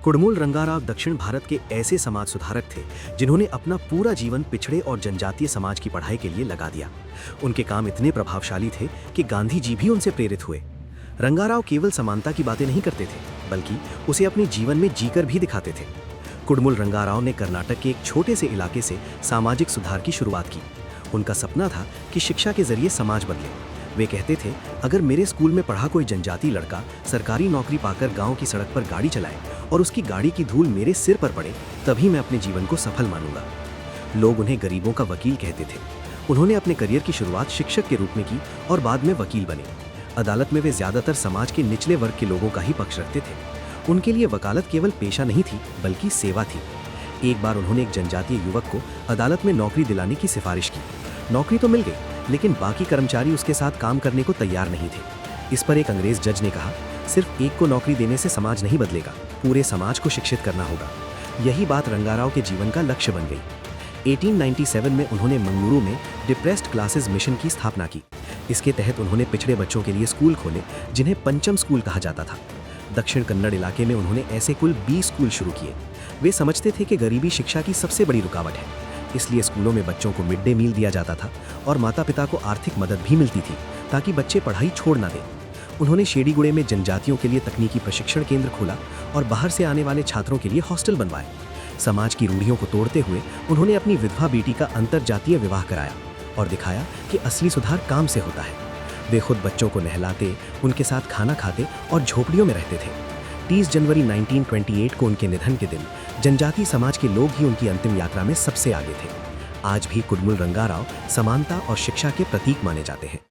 कुडमुल रंगाराव दक्षिण भारत के ऐसे समाज सुधारक थे जिन्होंने अपना पूरा जीवन पिछड़े और जनजातीय समाज की पढ़ाई के लिए लगा दिया। उनके काम इतने प्रभावशाली थे कि गांधी जी भी उनसे प्रेरित हुए। रंगाराव केवल समानता की बातें नहीं करते थे, बल्कि उसे अपने जीवन में जीकर भी दिखाते थे। कुडमुल रंगाराव ने कर्नाटक के एक छोटे से इलाके से सामाजिक सुधार की शुरुआत की। उनका सपना था कि शिक्षा के जरिए समाज बदले। वे कहते थे, अगर मेरे स्कूल में पढ़ा कोई जनजातीय लड़का सरकारी नौकरी पाकर गांव की सड़क पर गाड़ी चलाए और उसकी गाड़ी की धूल मेरे सिर पर पड़े, तभी मैं अपने जीवन को सफल मानूंगा। लोग उन्हें गरीबों का वकील कहते थे। उन्होंने अपने करियर की शुरुआत शिक्षक के रूप में की और बाद में वकील बने। अदालत में वे ज्यादातर समाज के निचले वर्ग के लोगों का ही पक्ष रखते थे। उनके लिए वकालत केवल पेशा नहीं थी, बल्कि सेवा थी। एक बार उन्होंने एक जनजातीय युवक को अदालत में नौकरी दिलाने की सिफारिश की। नौकरी तो मिल गई, लेकिन बाकी कर्मचारी उसके साथ काम करने को तैयार नहीं थे। इस पर एक अंग्रेज जज ने कहा, सिर्फ एक को नौकरी देने से समाज नहीं बदलेगा, पूरे समाज को शिक्षित करना होगा। यही बात रंगाराव के जीवन का लक्ष्य बन गई। 1897 में उन्होंने मंगलुरु में डिप्रेस्ड क्लासेस मिशन की स्थापना की। इसके तहत उन्होंने पिछड़े बच्चों के लिए स्कूल खोले, जिन्हें पंचम स्कूल कहा जाता था। दक्षिण कन्नड़ इलाके में उन्होंने ऐसे कुल 20 स्कूल शुरू किए। वे समझते थे कि गरीबी शिक्षा की सबसे बड़ी रुकावट है, इसलिए स्कूलों में बच्चों को मिड डे मील दिया जाता था और माता पिता को आर्थिक मदद भी मिलती थी, ताकि बच्चे पढ़ाई छोड़ ना दें। उन्होंने शेडीगुड़े में जनजातियों के लिए तकनीकी प्रशिक्षण केंद्र खोला और बाहर से आने वाले छात्रों के लिए हॉस्टल बनवाए। समाज की रूढ़ियों को तोड़ते हुए उन्होंने अपनी विधवा बेटी का अंतरजातीय विवाह कराया और दिखाया कि असली सुधार काम से होता है। वे खुद बच्चों को नहलाते, उनके साथ खाना खाते और झोपड़ियों में रहते थे। 30 जनवरी 1928 को उनके निधन के दिन जनजातीय समाज के लोग ही उनकी अंतिम यात्रा में सबसे आगे थे। आज भी कुडमुल रंगाराव समानता और शिक्षा के प्रतीक माने जाते हैं।